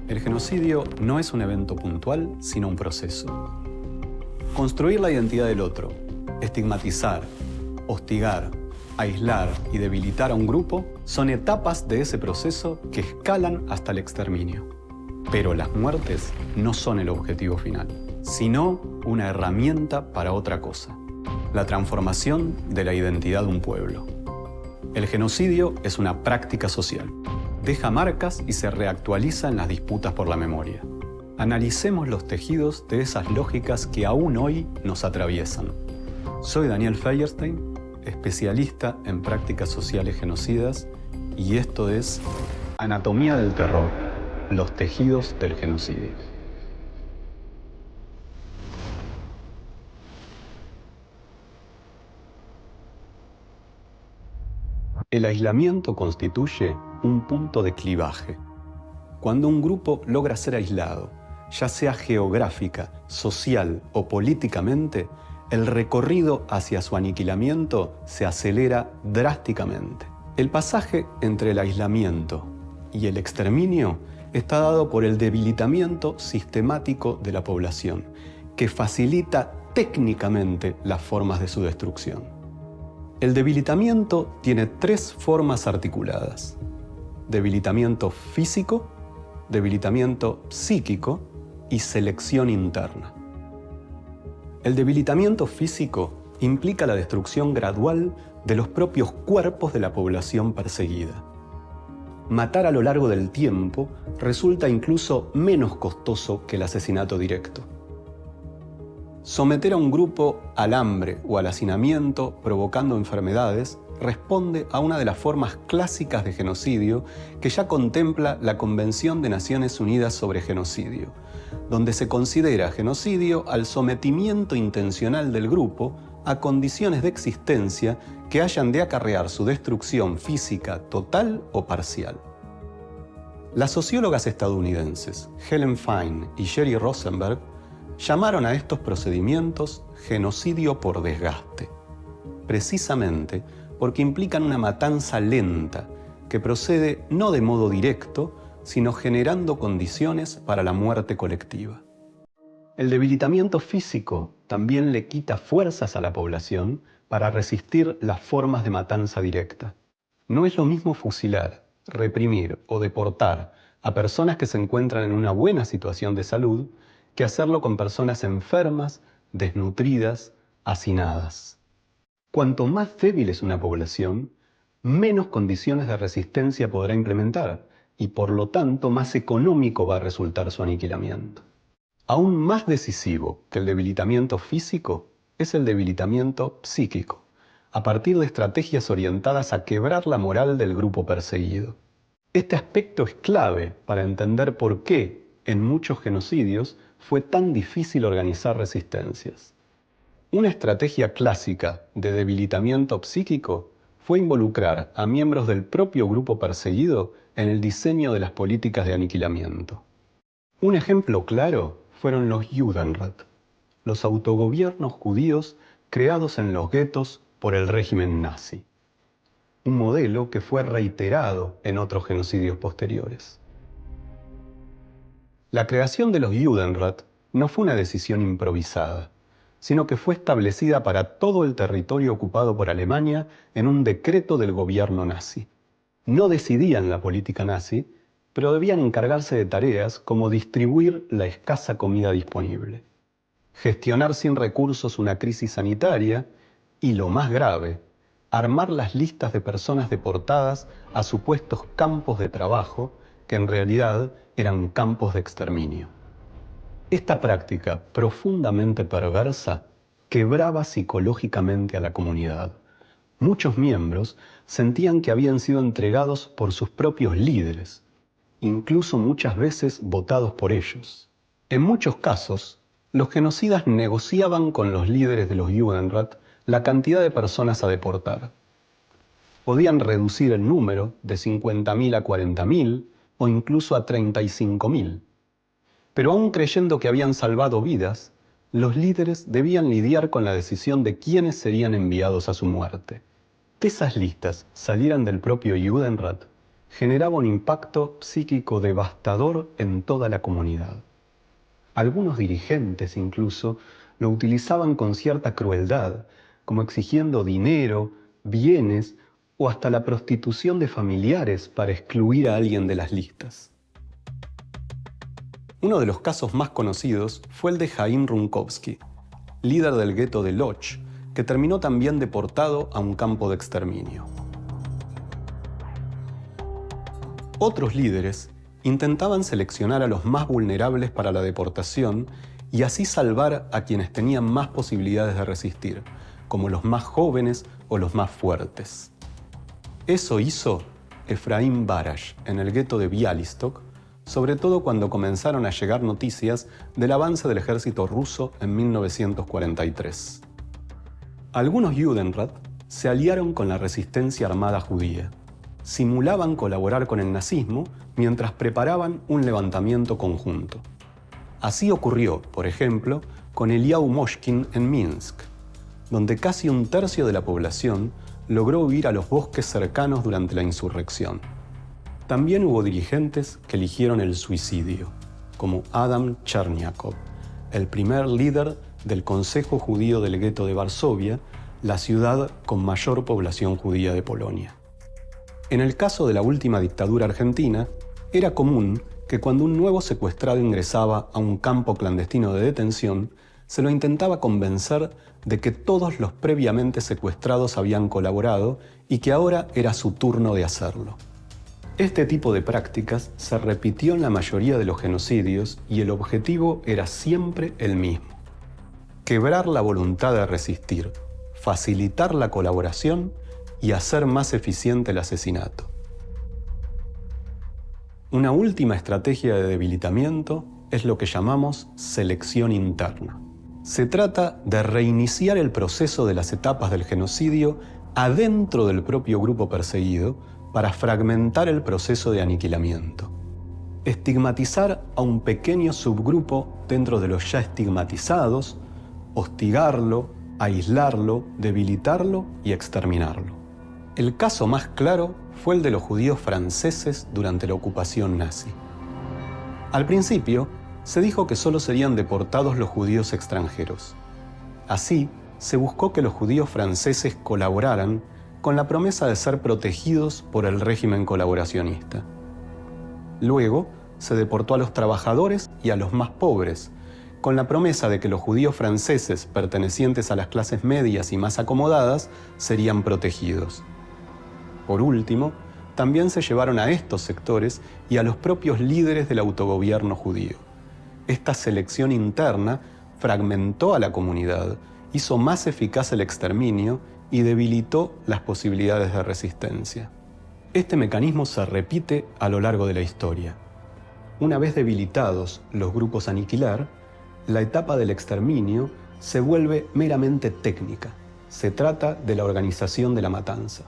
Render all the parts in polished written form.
El genocidio no es un evento puntual, sino un proceso. Construir la identidad del otro, estigmatizar, hostigar, aislar y debilitar a un grupo son etapas de ese proceso que escalan hasta el exterminio. Pero las muertes no son el objetivo final, sino una herramienta para otra cosa: la transformación de la identidad de un pueblo. El genocidio es una práctica social. Deja marcas y se reactualiza en las disputas por la memoria. Analicemos los tejidos de esas lógicas que aún hoy nos atraviesan. Soy Daniel Feierstein, especialista en prácticas sociales genocidas, y esto es Anatomía del Terror, los tejidos del genocidio. El aislamiento constituye un punto de clivaje. Cuando un grupo logra ser aislado, ya sea geográfica, social o políticamente, el recorrido hacia su aniquilamiento se acelera drásticamente. El pasaje entre el aislamiento y el exterminio está dado por el debilitamiento sistemático de la población, que facilita técnicamente las formas de su destrucción. El debilitamiento tiene tres formas articuladas: debilitamiento físico, debilitamiento psíquico y selección interna. El debilitamiento físico implica la destrucción gradual de los propios cuerpos de la población perseguida. Matar a lo largo del tiempo resulta incluso menos costoso que el asesinato directo. Someter a un grupo al hambre o al hacinamiento provocando enfermedades responde a una de las formas clásicas de genocidio que ya contempla la Convención de Naciones Unidas sobre Genocidio, donde se considera genocidio al sometimiento intencional del grupo a condiciones de existencia que hayan de acarrear su destrucción física total o parcial. Las sociólogas estadounidenses Helen Fine y Jerry Rosenberg llamaron a estos procedimientos genocidio por desgaste, precisamente porque implican una matanza lenta que procede no de modo directo, sino generando condiciones para la muerte colectiva. El debilitamiento físico también le quita fuerzas a la población para resistir las formas de matanza directa. No es lo mismo fusilar, reprimir o deportar a personas que se encuentran en una buena situación de salud que hacerlo con personas enfermas, desnutridas, hacinadas. Cuanto más débil es una población, menos condiciones de resistencia podrá implementar y por lo tanto más económico va a resultar su aniquilamiento. Aún más decisivo que el debilitamiento físico es el debilitamiento psíquico, a partir de estrategias orientadas a quebrar la moral del grupo perseguido. Este aspecto es clave para entender por qué, en muchos genocidios, fue tan difícil organizar resistencias. Una estrategia clásica de debilitamiento psíquico fue involucrar a miembros del propio grupo perseguido en el diseño de las políticas de aniquilamiento. Un ejemplo claro fueron los Judenrat, los autogobiernos judíos creados en los guetos por el régimen nazi. Un modelo que fue reiterado en otros genocidios posteriores. La creación de los Judenrat no fue una decisión improvisada, sino que fue establecida para todo el territorio ocupado por Alemania en un decreto del gobierno nazi. No decidían la política nazi, pero debían encargarse de tareas como distribuir la escasa comida disponible, gestionar sin recursos una crisis sanitaria y, lo más grave, armar las listas de personas deportadas a supuestos campos de trabajo que en realidad eran campos de exterminio. Esta práctica profundamente perversa quebraba psicológicamente a la comunidad. Muchos miembros sentían que habían sido entregados por sus propios líderes, incluso muchas veces votados por ellos. En muchos casos, los genocidas negociaban con los líderes de los Judenrat la cantidad de personas a deportar. Podían reducir el número de 50.000 a 40.000 o incluso a 35.000. Pero aún creyendo que habían salvado vidas, los líderes debían lidiar con la decisión de quiénes serían enviados a su muerte. Que esas listas salieran del propio Judenrat generaba un impacto psíquico devastador en toda la comunidad. Algunos dirigentes incluso lo utilizaban con cierta crueldad, como exigiendo dinero, bienes o hasta la prostitución de familiares para excluir a alguien de las listas. Uno de los casos más conocidos fue el de Chaim Runkovsky, líder del gueto de Lodz, que terminó también deportado a un campo de exterminio. Otros líderes intentaban seleccionar a los más vulnerables para la deportación y así salvar a quienes tenían más posibilidades de resistir, como los más jóvenes o los más fuertes. Eso hizo Efraín Barash en el gueto de Bialystok, sobre todo cuando comenzaron a llegar noticias del avance del ejército ruso en 1943. Algunos Judenrat se aliaron con la resistencia armada judía. Simulaban colaborar con el nazismo mientras preparaban un levantamiento conjunto. Así ocurrió, por ejemplo, con Eliyahu Moshkin en Minsk, donde casi un tercio de la población logró huir a los bosques cercanos durante la insurrección. También hubo dirigentes que eligieron el suicidio, como Adam Cherniakov, el primer líder del Consejo Judío del Gueto de Varsovia, la ciudad con mayor población judía de Polonia. En el caso de la última dictadura argentina, era común que cuando un nuevo secuestrado ingresaba a un campo clandestino de detención, se lo intentaba convencer de que todos los previamente secuestrados habían colaborado y que ahora era su turno de hacerlo. Este tipo de prácticas se repitió en la mayoría de los genocidios y el objetivo era siempre el mismo: quebrar la voluntad de resistir, facilitar la colaboración y hacer más eficiente el asesinato. Una última estrategia de debilitamiento es lo que llamamos selección interna. Se trata de reiniciar el proceso de las etapas del genocidio adentro del propio grupo perseguido para fragmentar el proceso de aniquilamiento. Estigmatizar a un pequeño subgrupo dentro de los ya estigmatizados, hostigarlo, aislarlo, debilitarlo y exterminarlo. El caso más claro fue el de los judíos franceses durante la ocupación nazi. Al principio, se dijo que solo serían deportados los judíos extranjeros. Así, se buscó que los judíos franceses colaboraran con la promesa de ser protegidos por el régimen colaboracionista. Luego, se deportó a los trabajadores y a los más pobres, con la promesa de que los judíos franceses pertenecientes a las clases medias y más acomodadas serían protegidos. Por último, también se llevaron a estos sectores y a los propios líderes del autogobierno judío. Esta selección interna fragmentó a la comunidad, hizo más eficaz el exterminio y debilitó las posibilidades de resistencia. Este mecanismo se repite a lo largo de la historia. Una vez debilitados los grupos a aniquilar, la etapa del exterminio se vuelve meramente técnica. Se trata de la organización de la matanza.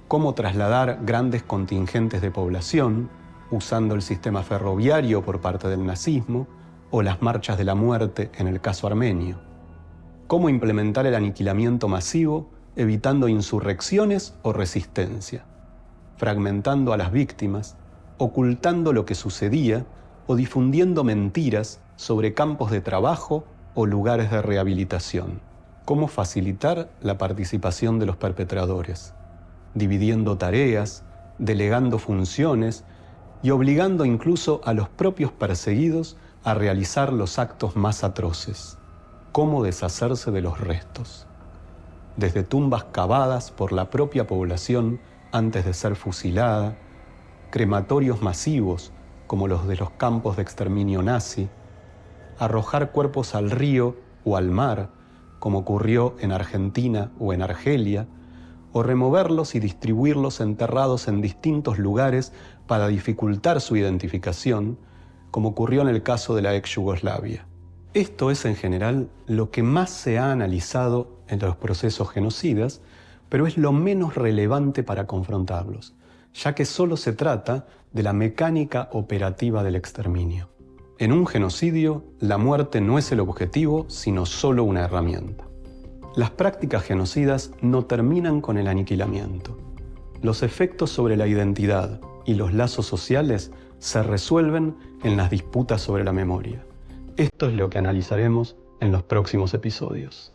Cómo trasladar grandes contingentes de población, usando el sistema ferroviario por parte del nazismo o las marchas de la muerte en el caso armenio. Cómo implementar el aniquilamiento masivo, evitando insurrecciones o resistencia, fragmentando a las víctimas, ocultando lo que sucedía o difundiendo mentiras sobre campos de trabajo o lugares de rehabilitación. Cómo facilitar la participación de los perpetradores, dividiendo tareas, delegando funciones y obligando incluso a los propios perseguidos a realizar los actos más atroces. Cómo deshacerse de los restos, desde tumbas cavadas por la propia población antes de ser fusilada, crematorios masivos como los de los campos de exterminio nazi, arrojar cuerpos al río o al mar, como ocurrió en Argentina o en Argelia, o removerlos y distribuirlos enterrados en distintos lugares para dificultar su identificación, como ocurrió en el caso de la ex Yugoslavia. Esto es en general lo que más se ha analizado en los procesos genocidas, pero es lo menos relevante para confrontarlos, ya que solo se trata de la mecánica operativa del exterminio. En un genocidio, la muerte no es el objetivo, sino solo una herramienta. Las prácticas genocidas no terminan con el aniquilamiento. Los efectos sobre la identidad, y los lazos sociales se resuelven en las disputas sobre la memoria. Esto es lo que analizaremos en los próximos episodios.